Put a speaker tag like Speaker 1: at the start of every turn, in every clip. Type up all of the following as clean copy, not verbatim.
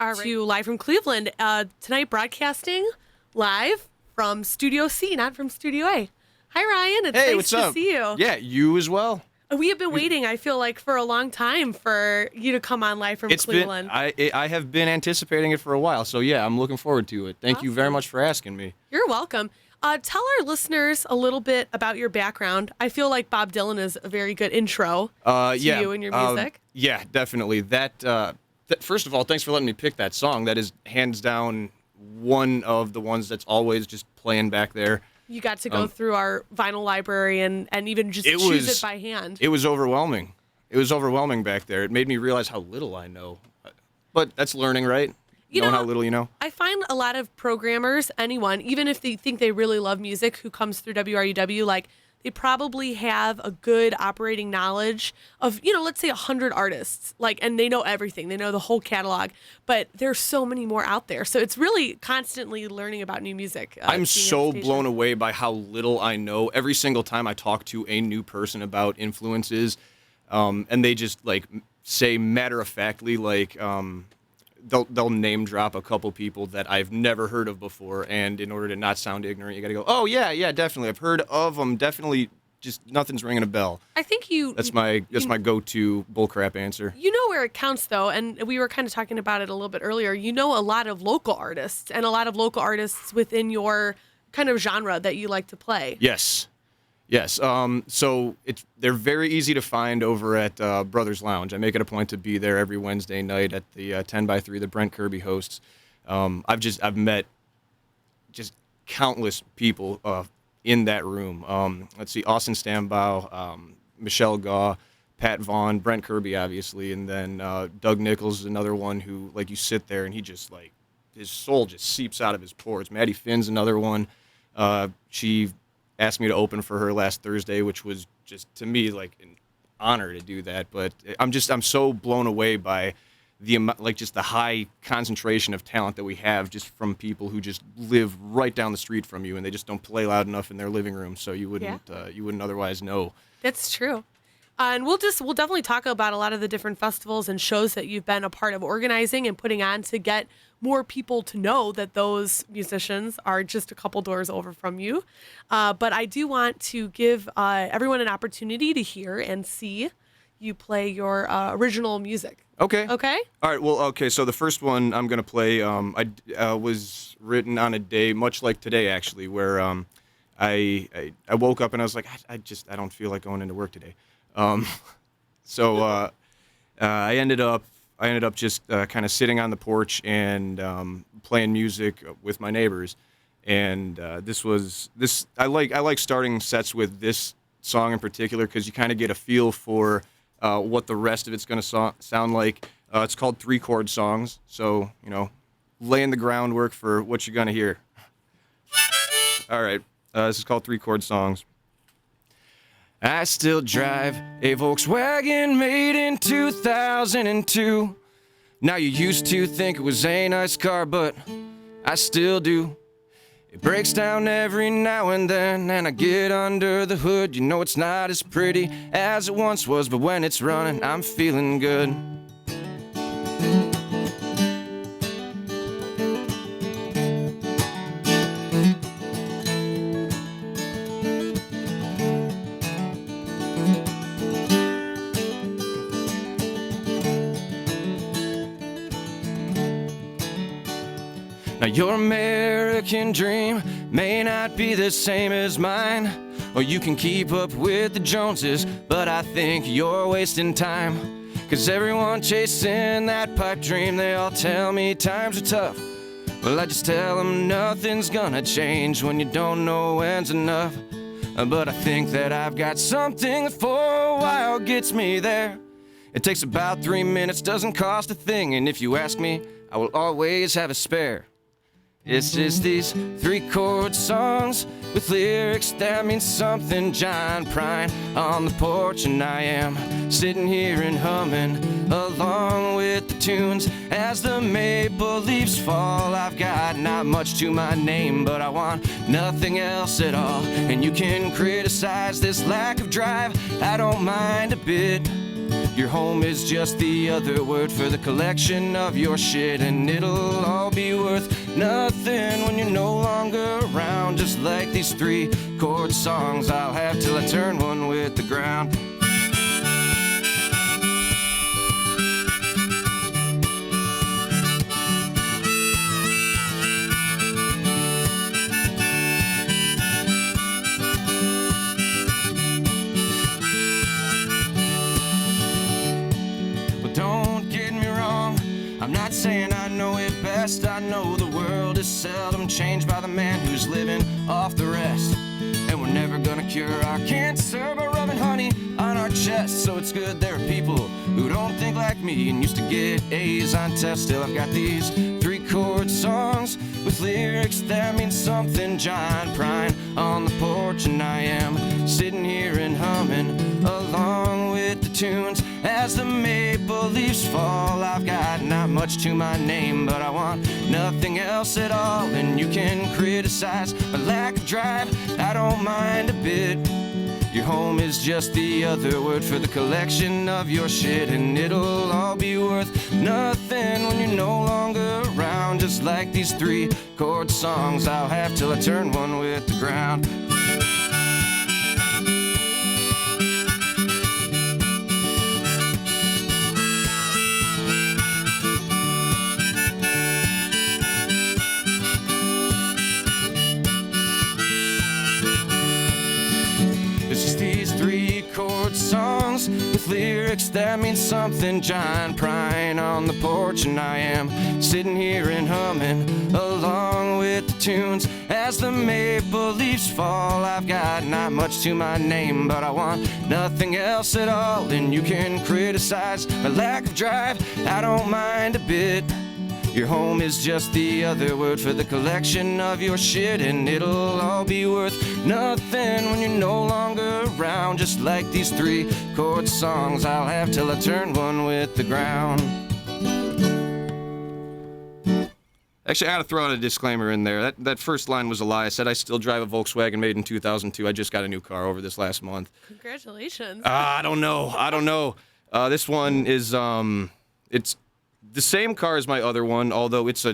Speaker 1: to Live from Cleveland. Tonight broadcasting live from Studio C, not from Studio A. Hi, Ryan. It's nice to see you.
Speaker 2: Yeah, you as well.
Speaker 1: We have been waiting, I feel like, for a long time for you to come on Live from Cleveland.
Speaker 2: I have been anticipating it for a while, so yeah, I'm looking forward to it. Thank you very much for asking me.
Speaker 1: You're welcome. Tell our listeners a little bit about your background. I feel like Bob Dylan is a very good intro to you and your music.
Speaker 2: Yeah, definitely. First of all, thanks for letting me pick that song. That is hands down one of the ones that's always just playing back there.
Speaker 1: You got to go through our vinyl library and even just choose it by hand.
Speaker 2: It was overwhelming. It was overwhelming back there. It made me realize how little I know. But that's learning, right? Knowing how little you know.
Speaker 1: I find a lot of programmers, anyone, even if they think they really love music, who comes through WRUW, like they probably have a good operating knowledge of, let's say 100 artists, and they know everything. They know the whole catalog, but there's so many more out there. So it's really constantly learning about new music.
Speaker 2: I'm so blown away by how little I know. Every single time I talk to a new person about influences, and they just say matter-of-factly, they'll name drop a couple people that I've never heard of before, and in order to not sound ignorant, you got to go, oh yeah, definitely, I've heard of them, definitely, just nothing's ringing a bell.
Speaker 1: I think
Speaker 2: that's my go-to bullcrap answer.
Speaker 1: You know where it counts, though, and we were kind of talking about it a little bit earlier. You know a lot of local artists, and a lot of local artists within your kind of genre that you like to play.
Speaker 2: Yes. So they're very easy to find over at Brothers Lounge. I make it a point to be there every Wednesday night at the 10x3 that Brent Kirby hosts. I've met just countless people in that room. Let's see, Austin Stambaugh, Michelle Gaw, Pat Vaughn, Brent Kirby, obviously, and then Doug Nichols is another one who, you sit there and he just, his soul just seeps out of his pores. Maddie Finn's another one. She asked me to open for her last Thursday, which was just, to me, an honor to do that. But I'm so blown away by the amount, just the high concentration of talent that we have just from people who just live right down the street from you, and they just don't play loud enough in their living room, so you wouldn't otherwise know.
Speaker 1: That's true. And we'll definitely talk about a lot of the different festivals and shows that you've been a part of organizing and putting on to get more people to know that those musicians are just a couple doors over from you. But I do want to give everyone an opportunity to hear and see you play your original music.
Speaker 2: Okay.
Speaker 1: Okay?
Speaker 2: All right. Well, okay. So the first one I'm going to play was written on a day much like today, actually, where I woke up and I was like, I don't feel like going into work today. So I ended up just kind of sitting on the porch and playing music with my neighbors, and I like starting sets with this song in particular because you kind of get a feel for what the rest of it's going to sound like. It's called 3-chord songs, so laying the groundwork for what you're going to hear. All right, this is called 3-chord songs. I still drive a Volkswagen made in 2002. Now you used to think it was a nice car, but I still do. It breaks down every now and then, and I get under the hood. You know it's not as pretty as it once was, but when it's running, I'm feeling good. Now your American dream may not be the same as mine, or you can keep up with the Joneses, but I think you're wasting time. 'Cause everyone chasing that pipe dream, they all tell me times are tough. Well, I just tell them nothing's gonna change when you don't know when's enough. But I think that I've got something that for a while gets me there. It takes about 3 minutes, doesn't cost a thing, and if you ask me, I will always have a spare. It's just these 3-chord songs with lyrics that mean something. John Prine on the porch, and I am sitting here and humming along with the tunes as the maple leaves fall. I've got not much to my name, but I want nothing else at all. And you can criticize this lack of drive, I don't mind a bit. Your home is just the other word for the collection of your shit, and it'll all be worth nothing when you're no longer around. Just like these 3-chord songs I'll have till I turn one with the ground. I'm not saying I know it best. I know the world is seldom changed by the man who's living off the rest. And we're never gonna cure our cancer by rubbing honey on our chest. So it's good there are people who don't think like me and used to get A's on tests. Still I've got these 3-chord songs with lyrics that mean something. John Prine on the porch, and I am sitting here and humming along with the tunes as the maple leaves fall. I've got not much to my name, but I want nothing else at all. And you can criticize my lack of drive, I don't mind a bit. Your home is just the other word for the collection of your shit, and it'll all be worth nothing when you're no longer around. Just like these 3-chord songs I'll have till I turn one with the ground. These 3-chord songs with lyrics that mean something. John Prine on the porch, and I am sitting here and humming along with the tunes as the maple leaves fall. I've got not much to my name, but I want nothing else at all. And you can criticize my lack of drive, I don't mind a bit. Your home is just the other word for the collection of your shit, and it'll all be worth nothing when you're no longer around. Just like these 3-chord songs I'll have till I turn one with the ground. Actually, I gotta throw out a disclaimer in there. That first line was a lie. I said I still drive a Volkswagen made in 2002. I just got a new car over this last month.
Speaker 1: Congratulations.
Speaker 2: I don't know. This one is, it's the same car as my other one, although it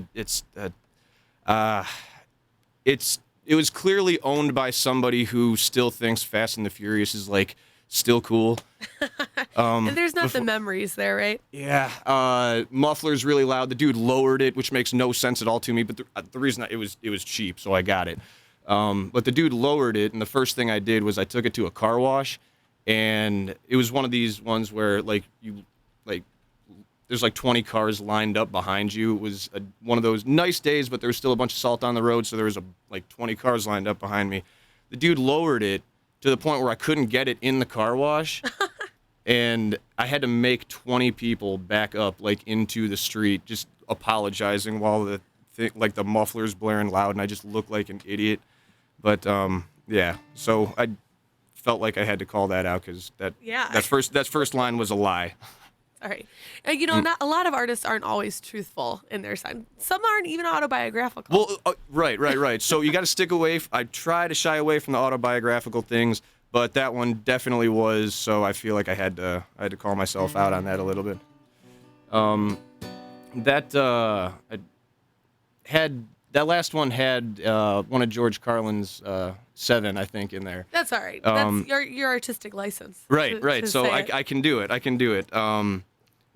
Speaker 2: was clearly owned by somebody who still thinks Fast and the Furious is like still cool.
Speaker 1: And there's not the memories there, right?
Speaker 2: Yeah. Muffler's really loud. The dude lowered it, which makes no sense at all to me. But the reason it was cheap, so I got it. But the dude lowered it, and the first thing I did was I took it to a car wash, and it was one of these ones where there's like 20 cars lined up behind you. It was one of those nice days, but there was still a bunch of salt on the road, so there was like 20 cars lined up behind me. The dude lowered it to the point where I couldn't get it in the car wash, and I had to make 20 people back up like into the street, just apologizing while the muffler's blaring loud, and I just looked like an idiot. But yeah, so I felt like I had to call that out because that first line was a lie.
Speaker 1: All right. Not a lot of artists aren't always truthful in their song. Some aren't even autobiographical.
Speaker 2: Well, right. So you got to stick away. I try to shy away from the autobiographical things, but that one definitely was. So I feel like I had to call myself out on that a little bit. That last one had one of George Carlin's 7, I think, in there.
Speaker 1: That's all right. That's your artistic license.
Speaker 2: Right. So I can do it.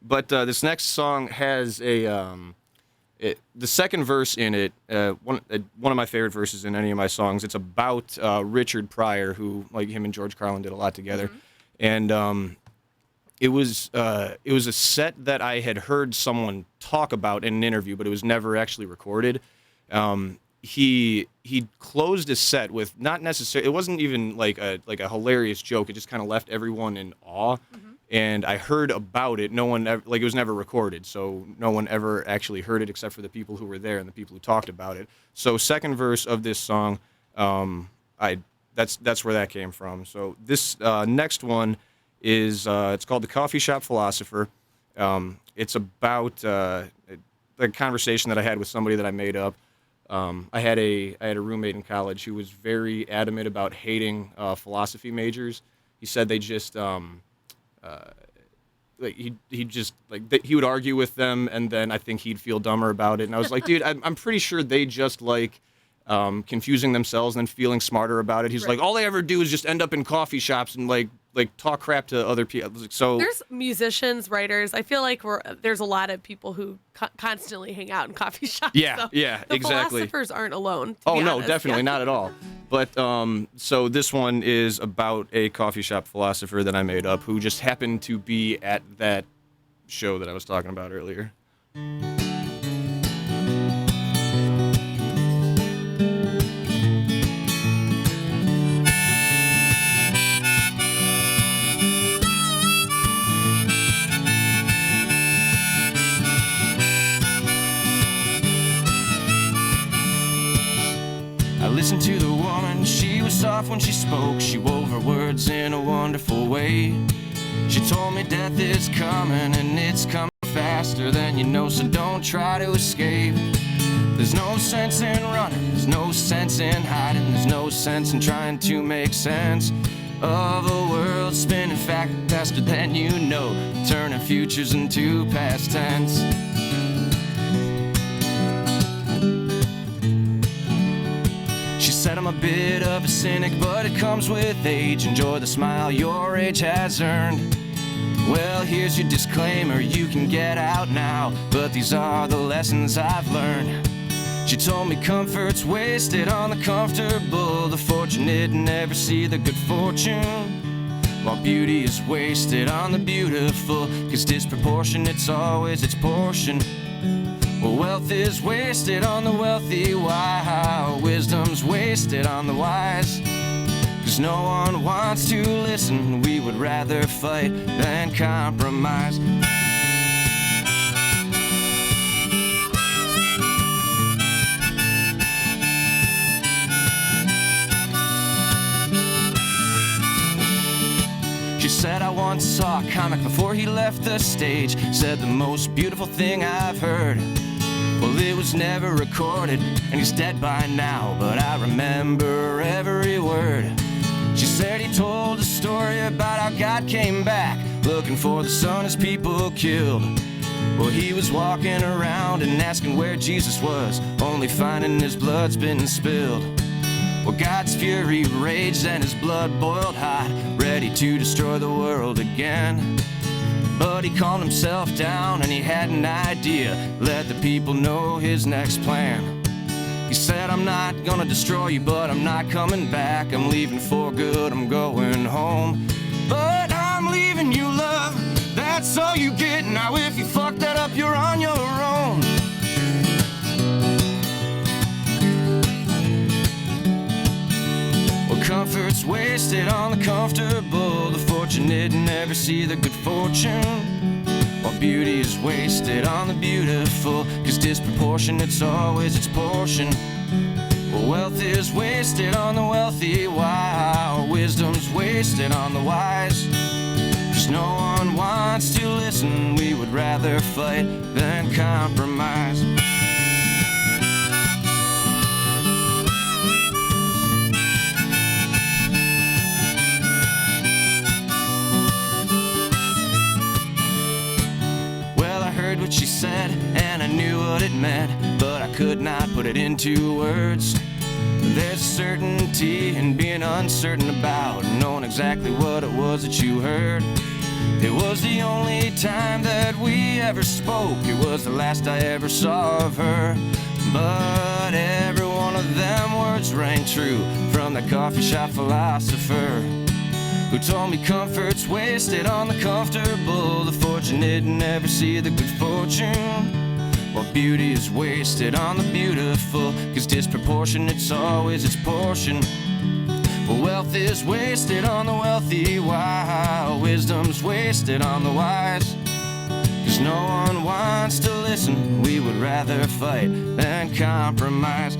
Speaker 2: But this next song has the second verse in it. One of my favorite verses in any of my songs. It's about Richard Pryor, who, like, him and George Carlin did a lot together, and it was a set that I had heard someone talk about in an interview, but it was never actually recorded. He closed his set with not necessarily. It wasn't even like a hilarious joke. It just kind of left everyone in awe. And I heard about it. No one ever, it was never recorded, so no one ever actually heard it except for the people who were there and the people who talked about it. So second verse of this song, that's where that came from. So this next one is it's called The Coffee Shop Philosopher. It's about the conversation that I had with somebody that I made up. I had a roommate in college who was very adamant about hating philosophy majors. He said they just he just like he would argue with them, and then I think he'd feel dumber about it. And I was like, dude, I'm pretty sure they just like confusing themselves and then feeling smarter about it. He's like, all they ever do is just end up in coffee shops and like talk crap to other people. So
Speaker 1: there's musicians, writers. I feel like there's a lot of people who constantly hang out in coffee shops.
Speaker 2: Yeah,
Speaker 1: so
Speaker 2: yeah,
Speaker 1: the
Speaker 2: exactly.
Speaker 1: Philosophers aren't alone.
Speaker 2: Oh no, definitely not at all. But so this one is about a coffee shop philosopher that I made up who just happened to be at that show that I was talking about earlier. Listened to the woman, she was soft when she spoke. She wove her words in a wonderful way. She told me death is coming and it's coming faster than you know, so don't try to escape. There's no sense in running, there's no sense in hiding, there's no sense in trying to make sense of a world spinning faster than you know, turning futures into past tense. Said I'm a bit of a cynic, but it comes with age. Enjoy the smile your age has earned. Well, here's your disclaimer, you can get out now, but these are the lessons I've learned. She told me comfort's wasted on the comfortable, the fortunate never see the good fortune, while beauty is wasted on the beautiful, 'cause disproportionate's always its portion. Well, wealth is wasted on the wealthy, while wisdom's wasted on the wise. 'Cause no one wants to listen, we would rather fight than compromise. She said I once saw a comic before he left the stage, said the most beautiful thing I've heard. Well, it was never recorded, and he's dead by now, but I remember every word. She said he told a story about how God came back, looking for the son his people killed. Well, he was walking around and asking where Jesus was, only finding his blood's been spilled. Well, God's fury raged and his blood boiled hot, ready to destroy the world again. But he calmed himself down and he had an idea, let the people know his next plan. He said, I'm not gonna destroy you, but I'm not coming back. I'm leaving for good, I'm going home. But I'm leaving you love, that's all you get. Now if you fuck that up, you're on your own. Well, comfort's wasted on the comfortable, the fortunate never see the good fortune, while beauty is wasted on the beautiful, 'cause disproportionate's always its portion. Well, wealth is wasted on the wealthy, while wisdom's wasted on the wise. 'Cause no one wants to listen, we would rather fight than compromise. What she said, and I knew what it meant, but I could not put it into words. There's a certainty in being uncertain about knowing exactly what it was that you heard. It was the only time that we ever spoke, it was the last I ever saw of her. But every one of them words rang true from the coffee shop philosopher, who told me comfort's wasted on the comfortable, the fortunate never see the good fortune, while beauty is wasted on the beautiful, 'cause disproportionate's always its portion. Well, wealth is wasted on the wealthy, while wisdom's wasted on the wise. 'Cause no one wants to listen, we would rather fight than compromise.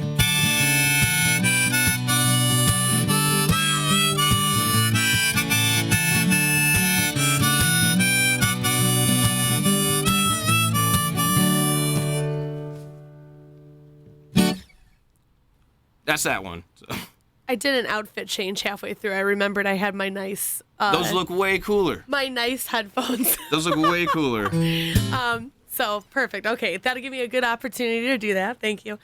Speaker 2: That's that one. So.
Speaker 1: I did an outfit change halfway through. I remembered I had my nice
Speaker 2: Those look way cooler.
Speaker 1: my nice headphones.
Speaker 2: Those look way cooler.
Speaker 1: So perfect. Okay, that'll give me a good opportunity to do that. Thank you.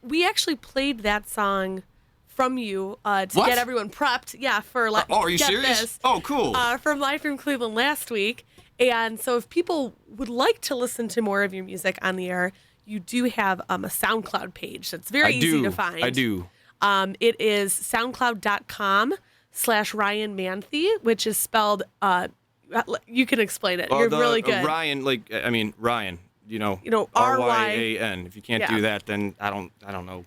Speaker 1: We actually played that song from you to
Speaker 2: What?
Speaker 1: get everyone prepped. Yeah, for
Speaker 2: Oh, are you
Speaker 1: get
Speaker 2: serious?
Speaker 1: this,
Speaker 2: Oh, cool.
Speaker 1: from Live from Cleveland last week. And so if people would like to listen to more of your music on the air, you do have a SoundCloud page that's very easy to find.
Speaker 2: I do.
Speaker 1: It is soundcloud.com/Ryan Manthey, which is spelled, you can explain it. You're really good.
Speaker 2: Ryan, Ryan,
Speaker 1: know,
Speaker 2: R-Y-A-N. If you can't
Speaker 1: Yeah.
Speaker 2: do that, then I don't know.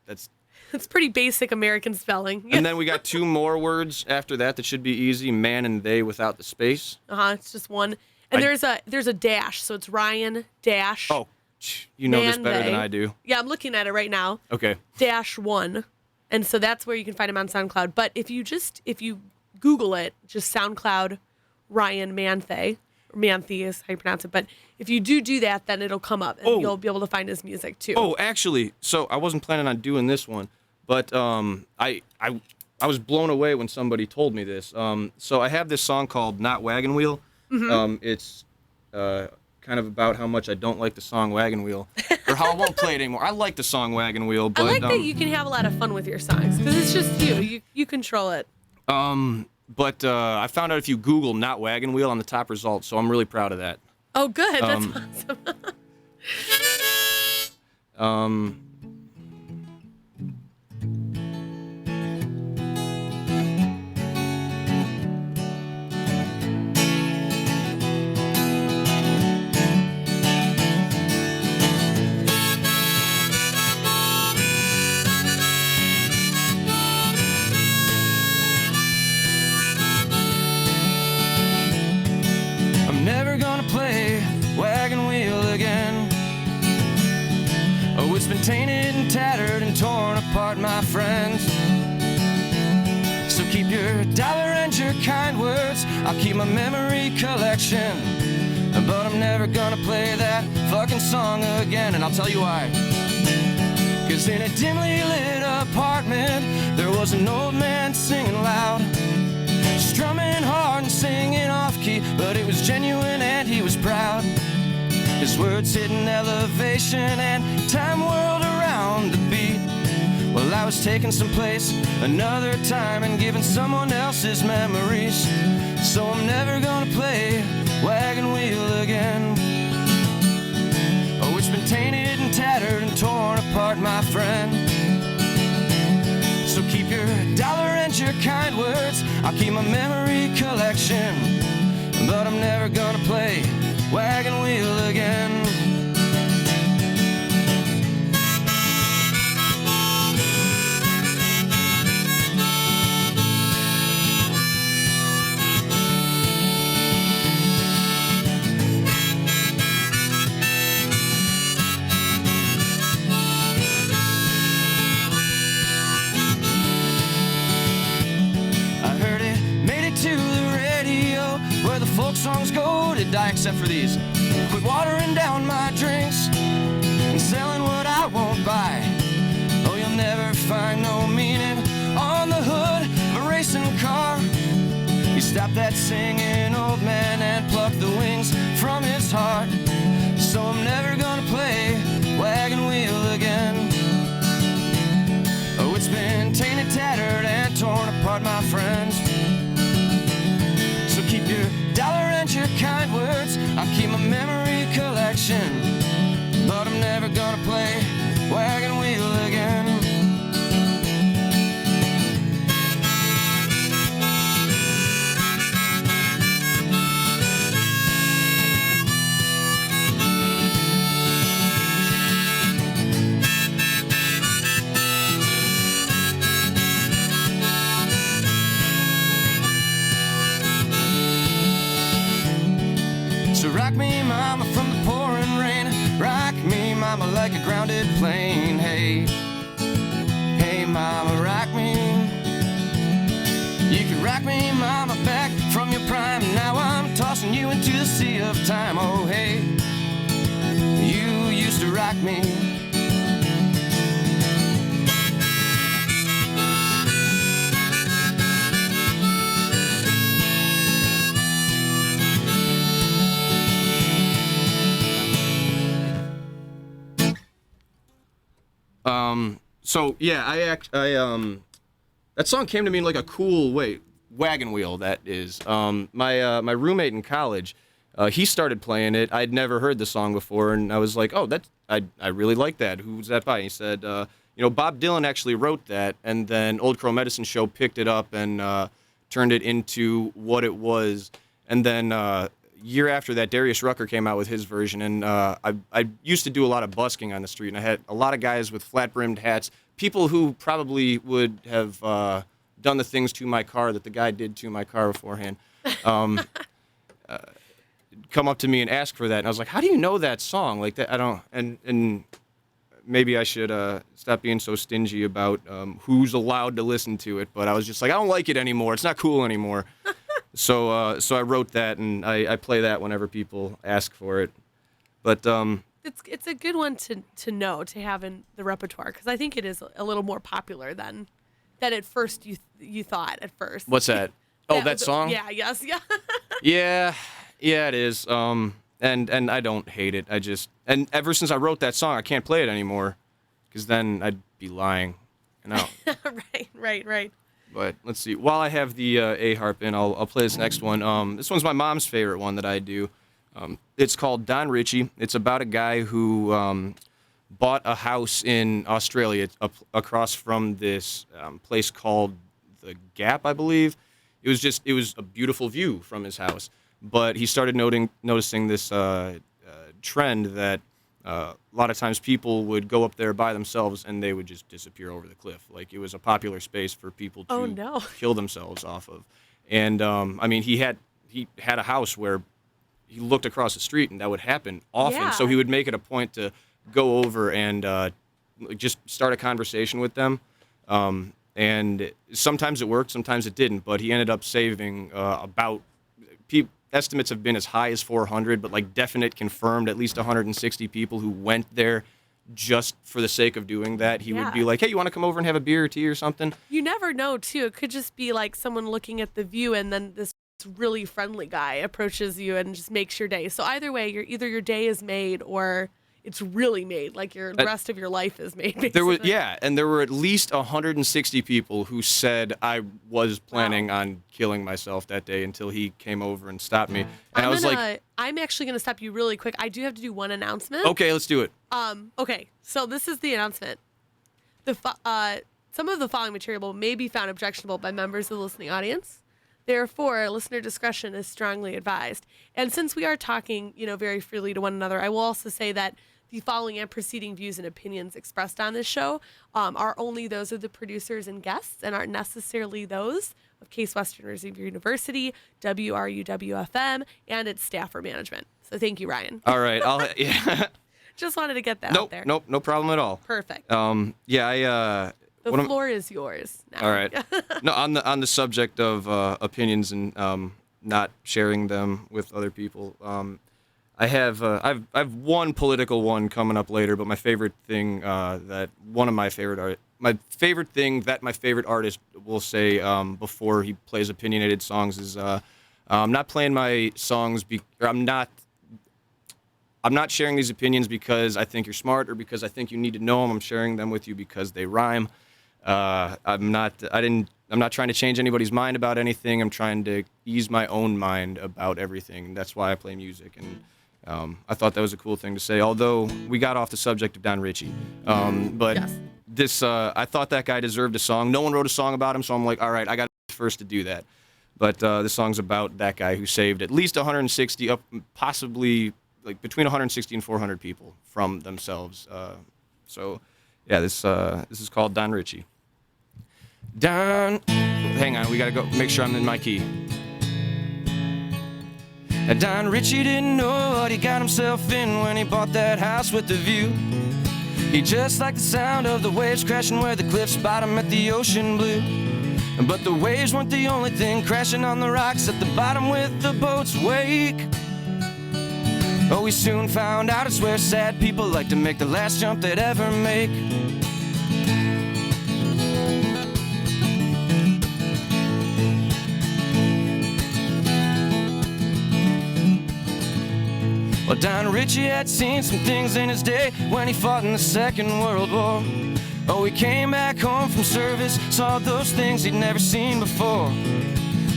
Speaker 2: That's
Speaker 1: It's pretty basic American spelling.
Speaker 2: And then we got two more words after that should be easy, man and they without the space.
Speaker 1: It's just one. And there's a dash, so it's Ryan dash.
Speaker 2: Oh, you know this better than I do.
Speaker 1: Yeah, I'm looking at it right now.
Speaker 2: Okay.
Speaker 1: -1. And so that's where you can find him on SoundCloud. But if you Google it, just SoundCloud Ryan Manthey, or Manthey is how you pronounce it. But if you do that, then it'll come up and you'll be able to find his music too.
Speaker 2: Oh, actually, so I wasn't planning on doing this one, but I was blown away when somebody told me this. So I have this song called Not Wagon Wheel.
Speaker 1: Mm-hmm.
Speaker 2: It's kind of about how much I don't like the song Wagon Wheel, or how I won't play it anymore. I like the song Wagon Wheel, but
Speaker 1: I like that you can have a lot of fun with your songs because it's just you control it.
Speaker 2: But I found out if you Google Not Wagon Wheel on the top results, so I'm really proud of that.
Speaker 1: Oh, good. That's awesome.
Speaker 2: I'm never gonna play Wagon Wheel again. Oh, it's been tainted and tattered and torn apart, my friends. So keep your dollar and your kind words. I'll keep my memory collection. But I'm never gonna play that fucking song again. And I'll tell you why. 'Cause in a dimly lit apartment, there was an old man singing loud, strumming hard and singing off-key, but it was genuine and he was proud. His words hit an elevation and time whirled around the beat. Well, I was taking some place another time and giving someone else's memories. So I'm never gonna play Wagon Wheel again. Oh, it's been tainted and tattered and torn apart, my friend. So keep your dollar and your kind words. I'll keep my memory collection. But I'm never gonna play Wagon Wheel again. Folk songs go to die except for these. Quit watering down my drinks and selling what I won't buy. Oh, you'll never find no meaning on the hood of a racing car. You stop that singing, old man, and pluck the wings from his heart. So I'm never gonna play Wagon Wheel again. Oh, it's been tainted, tattered, and torn apart, my friends. So keep your dollar and your kind words. I'll keep my memory collection. But I'm never gonna play Wagon Wheel again. So rock me, mama, from the pouring rain. Rock me, mama, like a grounded plane. Hey, hey, mama, rock me. You can rock me, mama, back from your prime. Now I'm tossing you into the sea of time. Oh, hey, you used to rock me. So yeah, that song came to me in like a cool way. Wagon wheel, that is. My roommate in college, he started playing it. I'd never heard the song before, and I was like, oh, I really like that. Who's that by? And he said, Bob Dylan actually wrote that, and then Old Crow Medicine Show picked it up and turned it into what it was. And then year after that, Darius Rucker came out with his version, and I used to do a lot of busking on the street, and I had a lot of guys with flat-brimmed hats, people who probably would have done the things to my car that the guy did to my car beforehand, come up to me and ask for that. And I was like, how do you know that song? Like that, I don't, and maybe I should stop being so stingy about who's allowed to listen to it. But I was just like, I don't like it anymore. It's not cool anymore. So I wrote that, and I play that whenever people ask for it. But
Speaker 1: it's a good one to know, to have in the repertoire, because I think it is a little more popular than at first you thought at first.
Speaker 2: What's that? Oh, that song?
Speaker 1: Yeah, yes,
Speaker 2: yeah. Yeah, it is. And I don't hate it. And ever since I wrote that song, I can't play it anymore, because then I'd be lying.
Speaker 1: Right.
Speaker 2: But let's see. While I have the A harp in, I'll play this next one. This one's my mom's favorite one that I do. It's called Don Richie. It's about a guy who bought a house in Australia across from this place called the Gap, I believe. It was a beautiful view from his house. But he started noticing this trend that a lot of times people would go up there by themselves and they would just disappear over the cliff. Like, it was a popular space for people to kill themselves off of. And he had a house where he looked across the street, and that would happen often.
Speaker 1: Yeah.
Speaker 2: So he would make it a point to go over and just start a conversation with them. And sometimes it worked, sometimes it didn't. But he ended up saving about estimates have been as high as 400, but like definite confirmed at least 160 people who went there just for the sake of doing that. He would be like, hey, you want to come over and have a beer or tea or something?
Speaker 1: You never know, too. It could just be like someone looking at the view, and then this really friendly guy approaches you and just makes your day. So either way, either your day is made or it's really made, like the rest of your life is made, basically.
Speaker 2: There were at least 160 people who said I was planning on killing myself that day until he came over and stopped me. And
Speaker 1: I'm actually going to stop you really quick. I do have to do one announcement.
Speaker 2: Okay, let's do it.
Speaker 1: Okay, so this is the announcement. Some of the following material may be found objectionable by members of the listening audience. Therefore, listener discretion is strongly advised. And since we are talking, very freely to one another, I will also say that the following and preceding views and opinions expressed on this show are only those of the producers and guests and aren't necessarily those of Case Western Reserve University, WRUW-FM, and its staff or management. So thank you, Ryan.
Speaker 2: All right.
Speaker 1: Just wanted to get that out there.
Speaker 2: Nope, no problem at all.
Speaker 1: Perfect.
Speaker 2: The
Speaker 1: floor is yours now.
Speaker 2: All right. No, on the subject of opinions and not sharing them with other people, I've one political one coming up later, but my favorite thing that my favorite artist will say before he plays opinionated songs is I'm not playing my songs I'm not sharing these opinions because I think you're smart or because I think you need to know them. I'm sharing them with you because they rhyme. I'm not trying to change anybody's mind about anything. I'm trying to ease my own mind about everything. That's why I play music. And I thought that was a cool thing to say, although we got off the subject of Don Richie. But yes. I thought that guy deserved a song. No one wrote a song about him, so I'm like, all right, I got first to do that. But this song's about that guy who saved at least 160, possibly like between 160 and 400 people from themselves. This is called Don Richie. Hang on, we gotta go make sure I'm in my key. Don Richie didn't know what he got himself in when he bought that house with the view. He just liked the sound of the waves crashing where the cliffs bottom at the ocean blue. But the waves weren't the only thing crashing on the rocks at the bottom with the boat's wake. Oh, we soon found out it's where sad people like to make the last jump they'd ever make. Well, Don Richie had seen some things in his day when he fought in the Second World War. Oh, he came back home from service, saw those things he'd never seen before.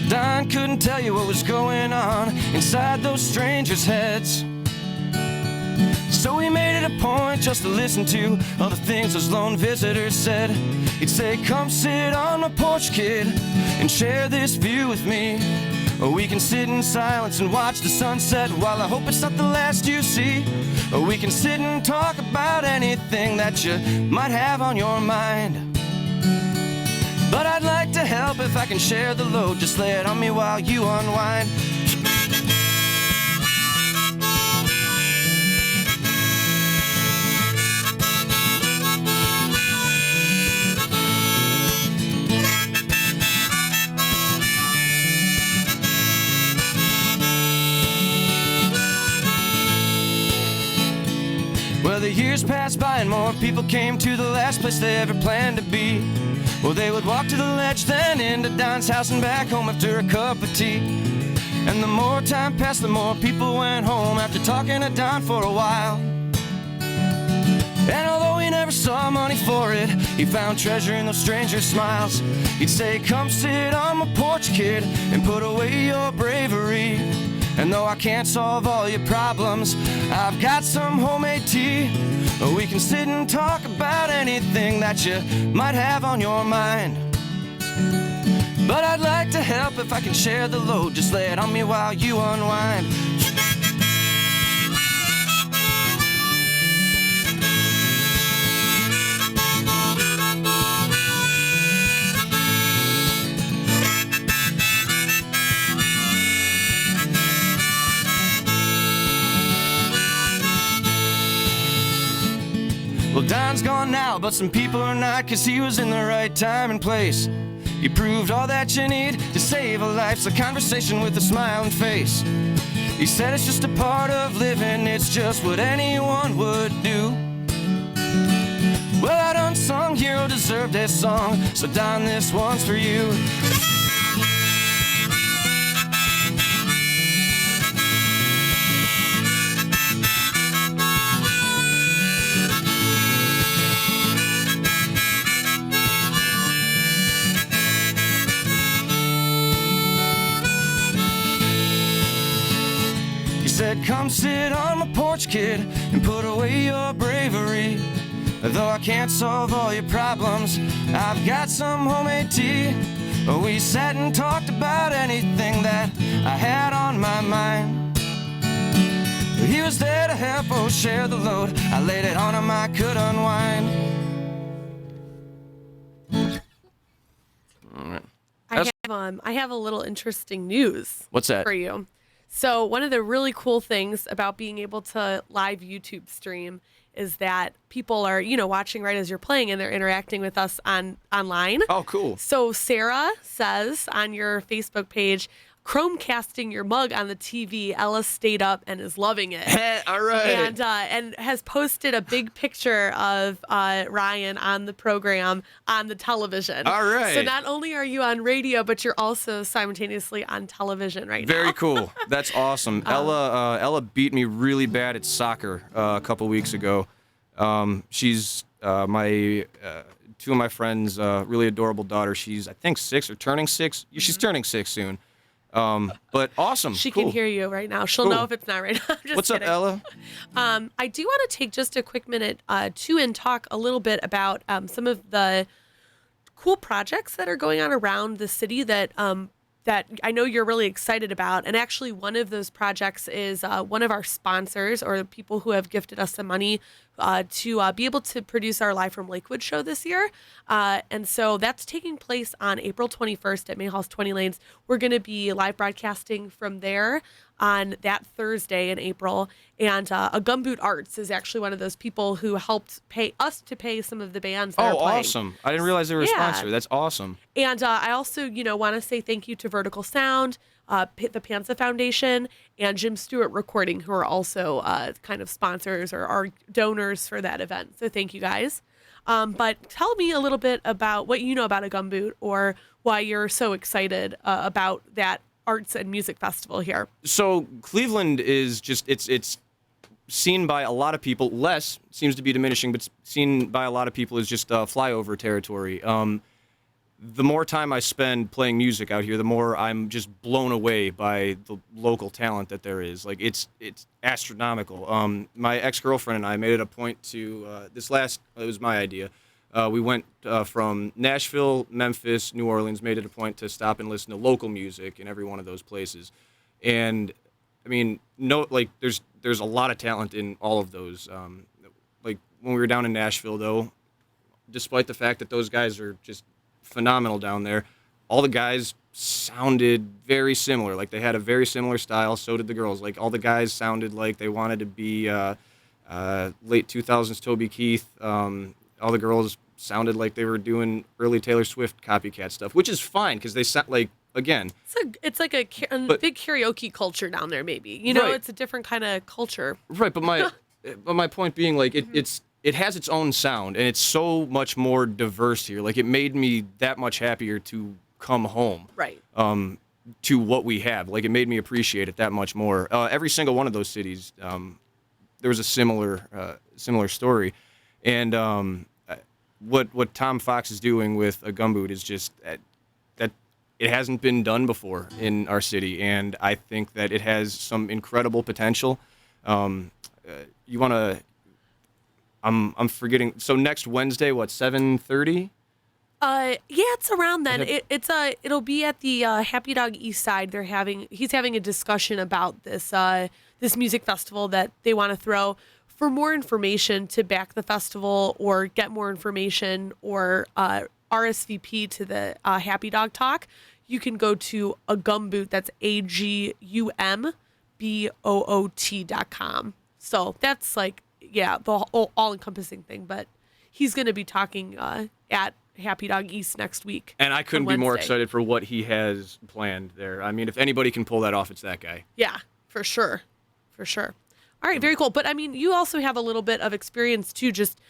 Speaker 2: Don couldn't tell you what was going on inside those strangers' heads. So he made it a point just to listen to all the things those lone visitors said. He'd say, come sit on my porch, kid, and share this view with me. Or we can sit in silence and watch the sunset, while I hope it's not the last you see. Or we can sit and talk about anything that you might have on your mind. But I'd like to help if I can share the load. Just lay it on me while you unwind. Well, the years passed by and more people came to the last place they ever planned to be. Well, they would walk to the ledge, then into Don's house and back home after a cup of tea. And the more time passed, the more people went home after talking to Don for a while. And although he never saw money for it, he found treasure in those strangers' smiles. He'd say, come sit on my porch, kid, and put away your bravery. And though I can't solve all your problems, I've got some homemade tea. Or we can sit and talk about anything that you might have on your mind. But I'd like to help if I can share the load. Just lay it on me while you unwind. Well, Don's gone now, but some people are not, 'cause he was in the right time and place. He proved all that you need to save a life's a conversation with a smiling face. He said it's just a part of living, it's just what anyone would do. Well, that unsung hero deserved a song, so Don, this one's for you. Said, come sit on my porch, kid, and put away your bravery. Though I can't solve all your problems, I've got some homemade tea. We sat and talked about anything that I had on my mind. He was there to help, oh, share the load. I laid it on him, I could unwind. All right.
Speaker 1: I have a little interesting news.
Speaker 2: What's that?
Speaker 1: For you. So one of the really cool things about being able to live YouTube stream is that people are, watching right as you're playing, and they're interacting with us online.
Speaker 2: Oh, cool.
Speaker 1: So Sarah says on your Facebook page, Chromecasting your mug on the TV, Ella stayed up and is loving it.
Speaker 2: All right.
Speaker 1: And has posted a big picture of Ryan on the program on the television.
Speaker 2: All right.
Speaker 1: So not only are you on radio, but you're also simultaneously on television right now.
Speaker 2: Very cool. That's awesome. Ella beat me really bad at soccer a couple weeks ago. She's my two of my friends' really adorable daughter. She's, I think, 6 or turning 6. She's turning 6 soon. But awesome.
Speaker 1: She
Speaker 2: cool.
Speaker 1: can hear you right now. She'll know if it's not right now.
Speaker 2: What's
Speaker 1: kidding.
Speaker 2: up, Ella?
Speaker 1: I do want to take just a quick minute and talk a little bit about some of the cool projects that are going on around the city that I know you're really excited about. And actually, one of those projects is one of our sponsors, or the people who have gifted us some money to be able to produce our Live from Lakewood show this year. And so that's taking place on April 21st at Mayhall's 20 Lanes. We're going to be live broadcasting from there on that Thursday in April. And a Gumboot Arts is actually one of those people who helped pay us to pay some of the bands that are playing.
Speaker 2: Oh, awesome. I didn't realize they were a sponsor. That's awesome. And
Speaker 1: I also, want to say thank you to Vertical Sound, the Panza Foundation, and Jim Stewart Recording, who are also kind of sponsors or are donors for that event. So thank you guys. But tell me a little bit about what you know about a Gumboot, or why you're so excited about that arts and music festival here.
Speaker 2: So Cleveland is just, it's seen by a lot of people. Less seems to be diminishing, but seen by a lot of people as just flyover territory. The more time I spend playing music out here, the more I'm just blown away by the local talent that there is. Like, it's astronomical. My ex-girlfriend and I made it a point to, it was my idea. We went from Nashville, Memphis, New Orleans, made it a point to stop and listen to local music in every one of those places. And, I mean, there's a lot of talent in all of those. Like, when we were down in Nashville, though, despite the fact that those guys are just phenomenal down there, all the guys sounded very similar. Like, they had a very similar style. So did the girls. Like, all the guys sounded like they wanted to be late 2000s Toby Keith. All the girls sounded like they were doing early Taylor Swift copycat stuff, which is fine because they sound like, again,
Speaker 1: it's like a big karaoke culture down there. Maybe
Speaker 2: right.
Speaker 1: It's a different kind of culture.
Speaker 2: Right, but my point being, like, it has its own sound, and it's so much more diverse here. Like, it made me that much happier to come home.
Speaker 1: Right.
Speaker 2: To what we have. Like, it made me appreciate it that much more. Every single one of those cities, there was a similar story. And what Tom Fox is doing with a gumboot is just that it hasn't been done before in our city, and I think that it has some incredible potential. You want to... I'm forgetting. So next Wednesday, what, 7:30?
Speaker 1: Yeah, it's around then. It'll be at the Happy Dog East Side. He's having a discussion about this music festival that they want to throw. For more information to back the festival or get more information or RSVP to the Happy Dog Talk, you can go to a gumboot. That's AGUMBOOT.com. So that's like, yeah, the all-encompassing thing. But he's going to be talking at Happy Dog East next week.
Speaker 2: And I couldn't be more excited for what he has planned there. I mean, if anybody can pull that off, it's that guy.
Speaker 1: Yeah, for sure. For sure. All right, very cool. But, I mean, you also have a little bit of experience, too, just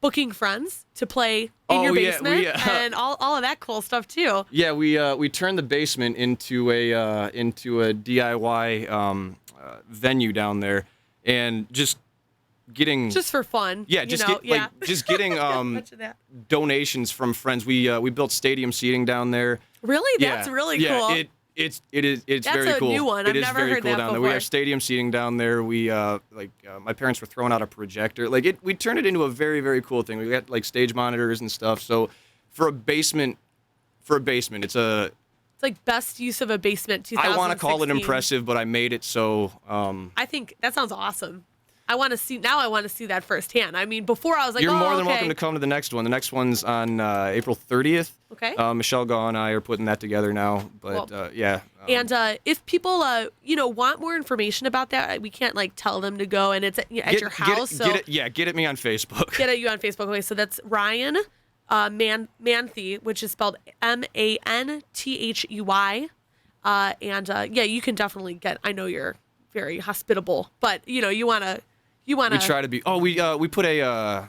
Speaker 1: booking friends to play in your basement and all of that cool stuff, too.
Speaker 2: Yeah, we turned the basement into a DIY venue down there, and just for fun.
Speaker 1: Yeah,
Speaker 2: just getting donations from friends. We built stadium seating down there.
Speaker 1: Really? That's really cool.
Speaker 2: It's
Speaker 1: That's
Speaker 2: very cool.
Speaker 1: That's a new one. I've never heard that
Speaker 2: down
Speaker 1: before.
Speaker 2: there. We have stadium seating down there. We my parents were throwing out a projector. We turned it into a very, very cool thing. We got like stage monitors and stuff. So for a basement, it's
Speaker 1: like best use of a basement. 2016.
Speaker 2: I want to call it impressive, but I made it so.
Speaker 1: I think that sounds awesome. I want to see that firsthand. I mean, before I was like,
Speaker 2: you're more than welcome to come to the next one. The next one's on April 30th.
Speaker 1: Okay.
Speaker 2: Michelle Gaw and I are putting that together now, but yeah.
Speaker 1: And if people, want more information about that, we can't tell them to go, and it's at your house.
Speaker 2: Get at me on Facebook.
Speaker 1: Get at you on Facebook. Okay, so that's Ryan Manthey, which is spelled Manthey. You can definitely get. I know you're very hospitable, but you want to. We
Speaker 2: try to be. Oh, we put a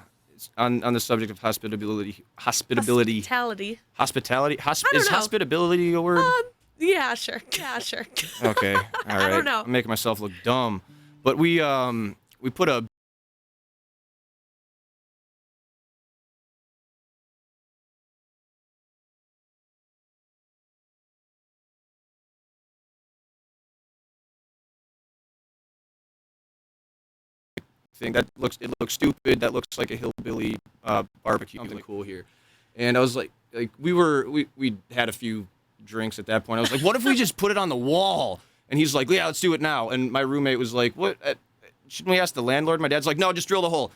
Speaker 2: on the subject of hospitability.
Speaker 1: Hospitality.
Speaker 2: Is hospitability a word?
Speaker 1: Yeah, sure.
Speaker 2: Okay, all right.
Speaker 1: I don't know.
Speaker 2: I'm making myself look dumb, but we put a. Thing that looks stupid. That looks like a hillbilly barbecue. Something cool here, and I was like we had a few drinks at that point. I was like, what if we just put it on the wall? And he's like, yeah, let's do it now. And my roommate was like, what? Shouldn't we ask the landlord? My dad's like, no, just drill the hole.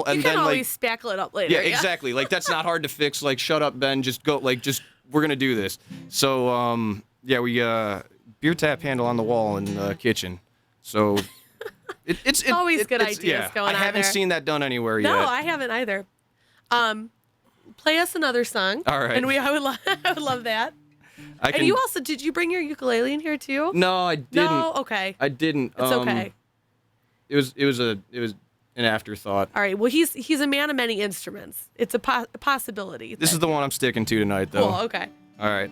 Speaker 2: And
Speaker 1: you can always spackle it up later.
Speaker 2: Yeah, exactly. That's not hard to fix. Shut up, Ben. Just go. We're gonna do this. So we beer tap handle on the wall in the kitchen. So. It's
Speaker 1: always good ideas going on.
Speaker 2: I haven't seen that done anywhere yet.
Speaker 1: No, I haven't either. Play us another song.
Speaker 2: All right.
Speaker 1: And I would love that. And you also, did you bring your ukulele in here too?
Speaker 2: No, I didn't.
Speaker 1: No, okay.
Speaker 2: I didn't.
Speaker 1: It's okay.
Speaker 2: It was an afterthought.
Speaker 1: All right. Well, he's a man of many instruments. It's a possibility.
Speaker 2: This is the one I'm sticking to tonight, though.
Speaker 1: Cool. Okay.
Speaker 2: All right.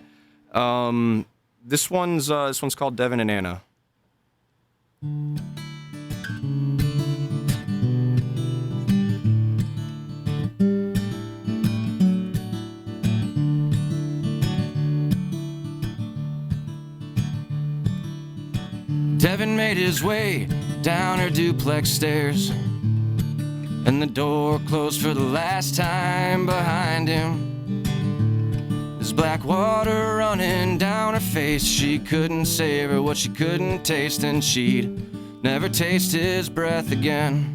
Speaker 2: This one's called Devon and Anna. Devon made his way down her duplex stairs, and the door closed for the last time behind him. There's black water running down her face. She couldn't savor what she couldn't taste, and she'd never taste his breath again.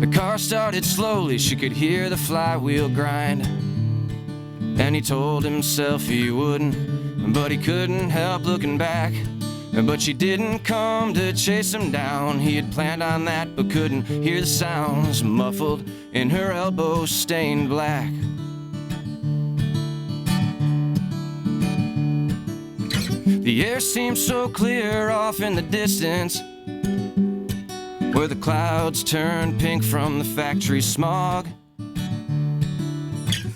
Speaker 2: The car started slowly, she could hear the flywheel grind, and he told himself he wouldn't, but he couldn't help looking back. But she didn't come to chase him down. He had planned on that, but couldn't hear the sounds muffled in her elbows stained black. The air seemed so clear off in the distance, where the clouds turned pink from the factory smog.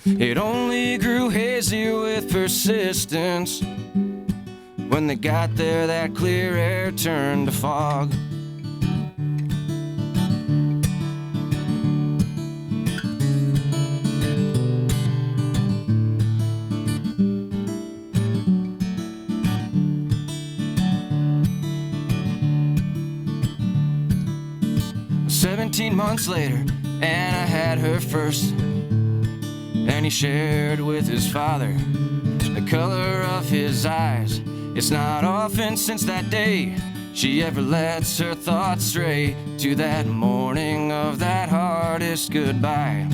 Speaker 2: It only grew hazy with persistence. When they got there, that clear air turned to fog. "17 months later, Anna had her first, and he shared with his father the color of his eyes. It's not often since that day she ever lets her thoughts stray to that morning of that hardest goodbye.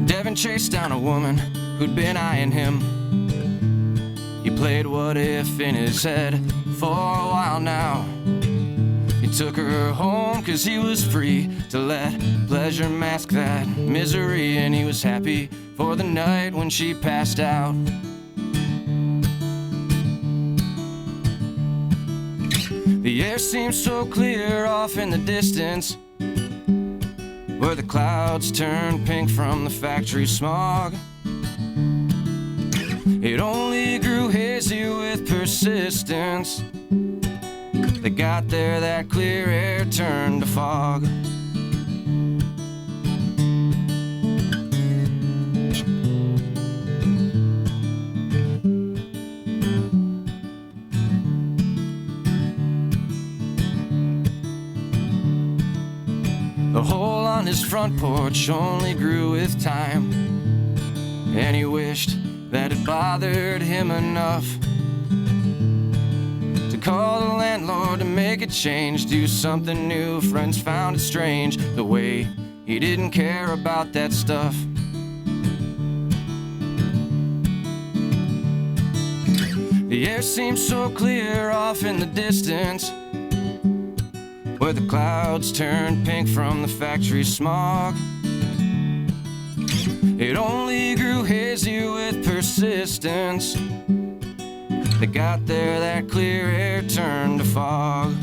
Speaker 2: Devon chased down a woman who'd been eyeing him. He played what if in his head for a while now. He took her home 'cause he was free to let pleasure mask that misery, and he was happy for the night when she passed out. The air seemed so clear off in the distance, where the clouds turned pink from the factory smog. It only grew hazy with persistence. They got there, that clear air turned to fog. The hole on his front porch only grew with time, and he wished that it bothered him enough to call the landlord to make a change, do something new. Friends found it strange the way he didn't care about that stuff. The air seemed so clear off in the distance, where the clouds turned pink from the factory smog. It only grew hazy with persistence. They got there, that clear air turned to fog.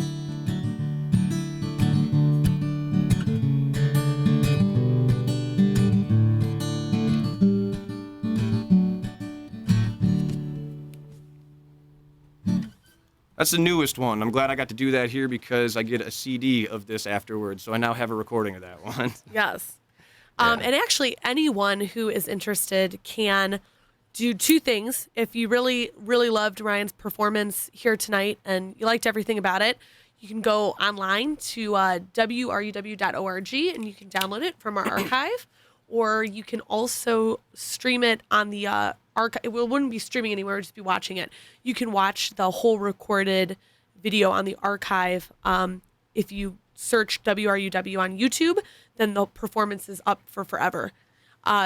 Speaker 2: That's the newest one. I'm glad I got to do that here because I get a CD of this afterwards, so I now have a recording of that one.
Speaker 1: Yes. And actually, anyone who is interested can do two things. If you really, really loved Ryan's performance here tonight and you liked everything about it, you can go online to WRUW.org and you can download it from our archive, or you can also stream it on the archive. It wouldn't be streaming anywhere, it would just be watching it. You can watch the whole recorded video on the archive. If you search WRUW on YouTube, then the performance is up for forever.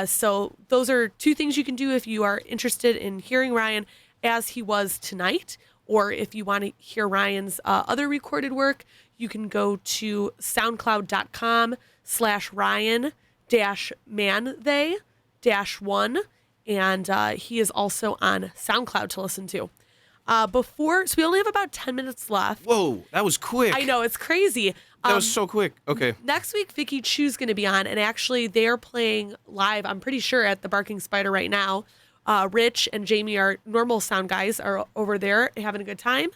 Speaker 1: So those are two things you can do if you are interested in hearing Ryan as he was tonight, or if you want to hear Ryan's other recorded work, you can go to soundcloud.com/Ryan-Manthey-1, and he is also on SoundCloud to listen to. So we only have about 10 minutes left.
Speaker 2: Whoa, that was quick.
Speaker 1: I know, it's crazy.
Speaker 2: That was so quick. Okay.
Speaker 1: Next week, Vicky Chu's going to be on, and actually they're playing live, I'm pretty sure, at the Barking Spider right now. Rich and Jamie, our normal sound guys, are over there having a good time,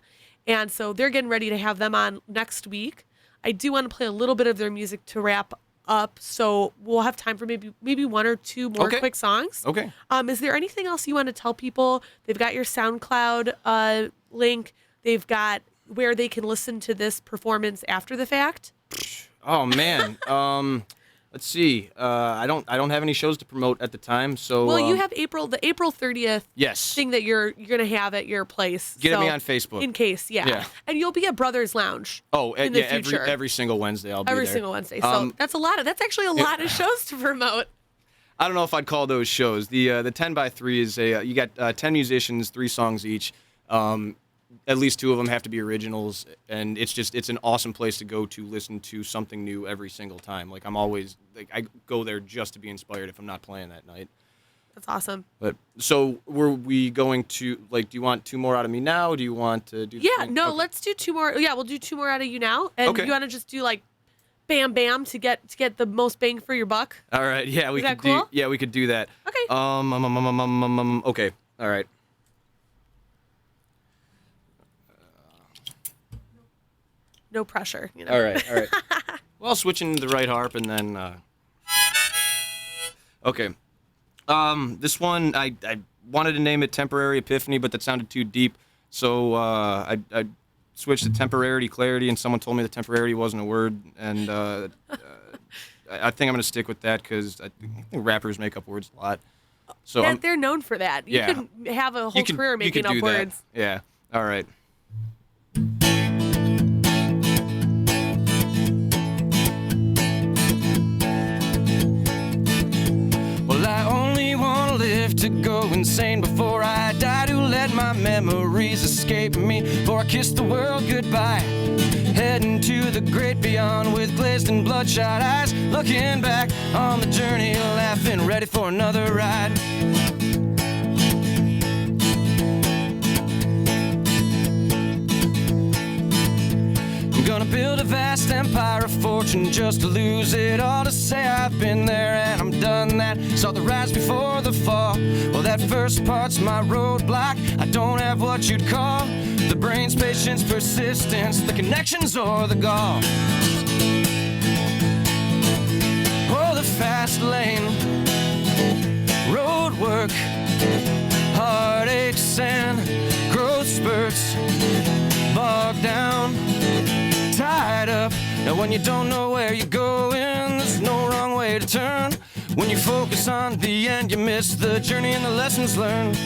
Speaker 1: and so they're getting ready to have them on next week. I do want to play a little bit of their music to wrap up, so we'll have time for maybe one or two more quick songs.
Speaker 2: Okay.
Speaker 1: Is there anything else you want to tell people? They've got your SoundCloud link. They've got where they can listen to this performance after the fact.
Speaker 2: Oh man. Let's see. I don't have any shows to promote at the time, so.
Speaker 1: Well, you have the April 30th.
Speaker 2: Yes.
Speaker 1: Thing that you're gonna have at your place.
Speaker 2: Get me on Facebook.
Speaker 1: In case, yeah. And you'll be at Brothers Lounge.
Speaker 2: Oh,
Speaker 1: in the future.
Speaker 2: every single Wednesday I'll be there.
Speaker 1: Every single Wednesday. So that's actually a lot of shows to promote.
Speaker 2: I don't know if I'd call those shows. The 10x3 is you got 10 musicians, 3 songs each. At least 2 of them have to be originals, and it's an awesome place to go to listen to something new every single time. Like I go there just to be inspired if I'm not playing that night.
Speaker 1: That's awesome.
Speaker 2: But so were we going to do you want 2 more out of me now? Do you want to do?
Speaker 1: Yeah, no, okay. Let's do 2 more. Yeah, we'll do 2 more out of you now. And you want to just do like bam bam to get the most bang for your buck?
Speaker 2: All right. Yeah, we could
Speaker 1: cool?
Speaker 2: we could do that.
Speaker 1: Okay.
Speaker 2: Okay. All right.
Speaker 1: No pressure, you know.
Speaker 2: All right. Well, switching to the right harp and then. Okay. This one I wanted to name it Temporary Epiphany, but that sounded too deep, so I switched to Temporarity Clarity, and someone told me that temporarity wasn't a word, and I think I'm gonna stick with that because I think rappers make up words a lot. So
Speaker 1: they're known for that. You can have a whole career making up words.
Speaker 2: That. Yeah. All right. To go insane before I die, to let my memories escape me, before I kiss the world goodbye, heading to the great beyond with glazed and bloodshot eyes, looking back on the journey, laughing, ready for another ride. I'm gonna build a vast empire of fortune just to lose it all, to say I've been there and I'm done that. Saw the rise before the fall. Well, that first part's my roadblock. I don't have what you'd call the brain's patience, persistence, the connections, or the gall. Oh, the fast lane, road work, heartaches and growth spurts, bogged down, tied up. Now when you don't know where you're going, there's no wrong way to turn. When you focus on the end, you miss the journey and the lessons learned.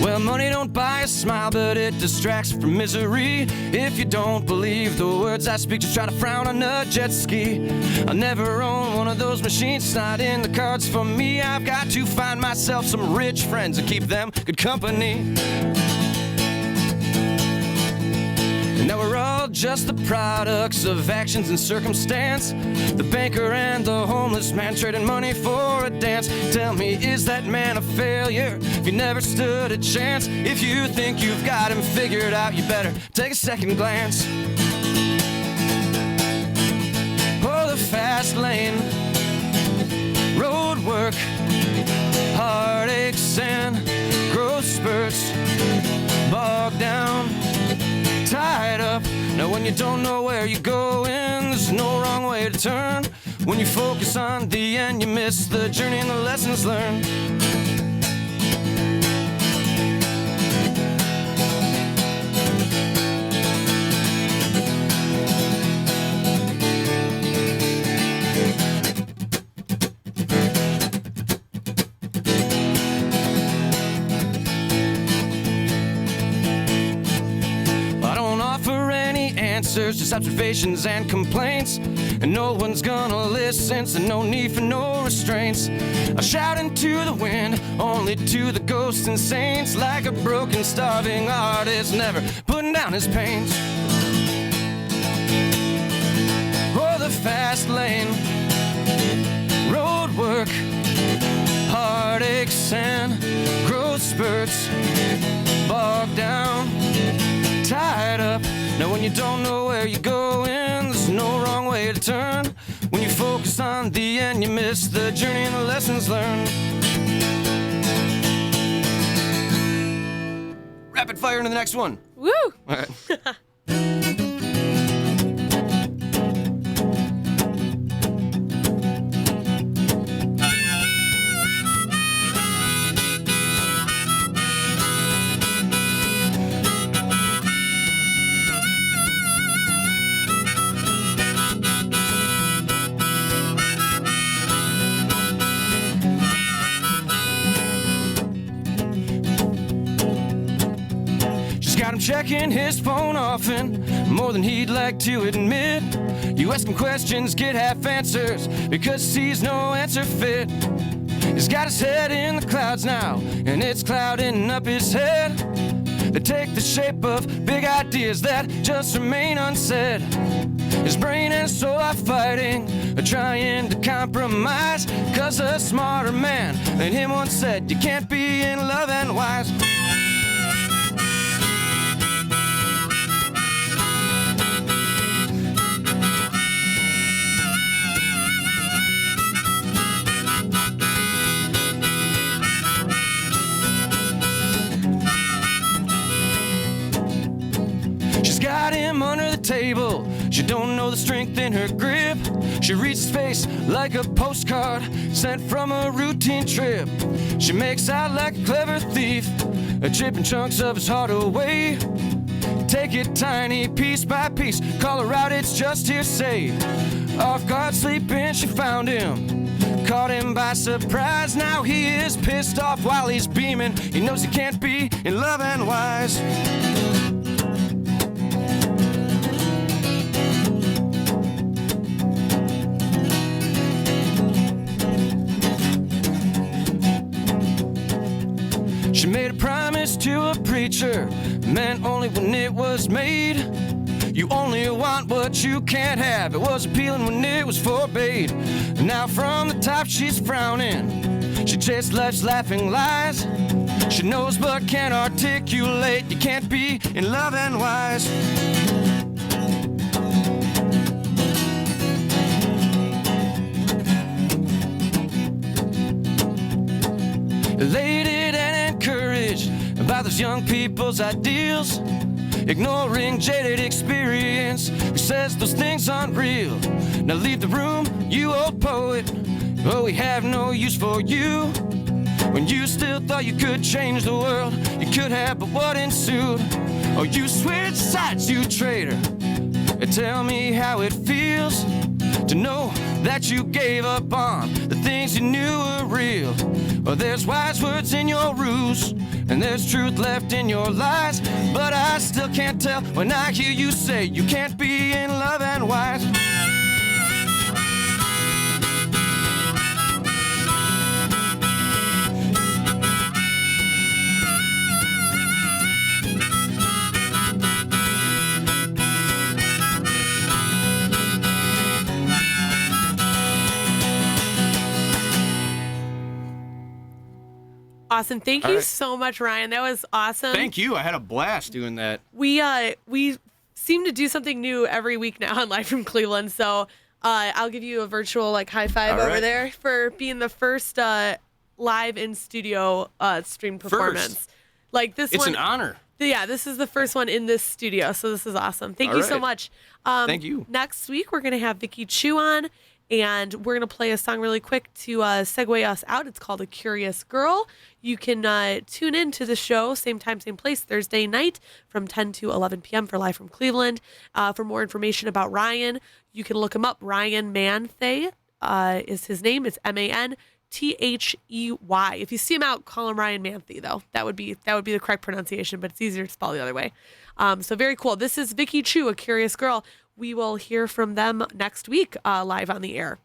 Speaker 2: Well, money don't buy a smile, but it distracts from misery. If you don't believe the words I speak, just try to frown on a jet ski. I'll never own one of those machines, it's not in the cards for me. I've got to find myself some rich friends and keep them good company. Now we're all just the products of actions and circumstance. The banker and the homeless man trading money for a dance. Tell me, is that man a failure if you never stood a chance? If you think you've got him figured out, you better take a second glance. Oh, the fast lane, road work, heartaches and growth spurts, bogged down, tied up. Now when you don't know where you're going, there's no wrong way to turn. When you focus on the end, you miss the journey and the lessons learned. Just observations and complaints, and no one's gonna listen, so no need for no restraints. I shout into the wind, only to the ghosts and saints, like a broken, starving artist, never putting down his paint. Oh, the fast lane, road work, heartaches and growth spurts, bogged down, tied up. Now when you don't know where you're going, there's no wrong way to turn. When you focus on the end, you miss the journey and the lessons learned. rapid fire into the next one.
Speaker 1: Woo!
Speaker 2: All right. Got him checking his phone often, more than he'd like to admit. You ask him questions, get half answers, because he sees no answer fit. He's got his head in the clouds now, and it's clouding up his head. They take the shape of big ideas that just remain unsaid. His brain and soul are fighting, trying to compromise, 'cause a smarter man than him once said, you can't be in love and wise. Got him under the table. She don't know the strength in her grip. She reads his face like a postcard sent from a routine trip. She makes out like a clever thief, chipping chunks of his heart away. Take it tiny piece by piece, call her out, it's just hearsay. Off guard sleeping, she found him, caught him by surprise. Now he is pissed off while he's beaming. He knows he can't be in love and wise. She made a promise to a preacher, meant only when it was made. You only want what you can't have. It was appealing when it was forbade. Now from the top she's frowning. She tastes life's laughing lies. She knows but can't articulate. You can't be in love and wise. Elated and encouraged by those young people's ideals, ignoring jaded experience who says those things aren't real. Now leave the room, you old poet. Oh, we have no use for you. When you still thought you could change the world, you could have, but what ensued? Oh, you switched sides, you traitor. Tell me how it feels to know that you gave up on the things you knew were real. Well, there's wise words in your ruse, and there's truth left in your lies, but I still can't tell when I hear you say you can't be in love and wise.
Speaker 1: Awesome. Thank you so much, Ryan. That was awesome.
Speaker 2: Thank you. I had a blast doing that.
Speaker 1: We seem to do something new every week now on Live from Cleveland. So I'll give you a virtual high five over there for being the first live in studio stream performance.
Speaker 2: It's an honor.
Speaker 1: Yeah, this is the first one in this studio, so this is awesome. Thank you so much.
Speaker 2: Thank you.
Speaker 1: Next week we're gonna have Vicki Chu on. And we're going to play a song really quick to segue us out. It's called A Curious Girl. You can tune in to the show, same time, same place, Thursday night from 10 to 11 p.m. for Live from Cleveland. For more information about Ryan, you can look him up. Ryan Manthey is his name. It's Manthey. If you see him out, call him Ryan Manthey, though. That would be the correct pronunciation, but it's easier to spell the other way. So very cool. This is Vicki Chu, A Curious Girl. We will hear from them next week live on the air.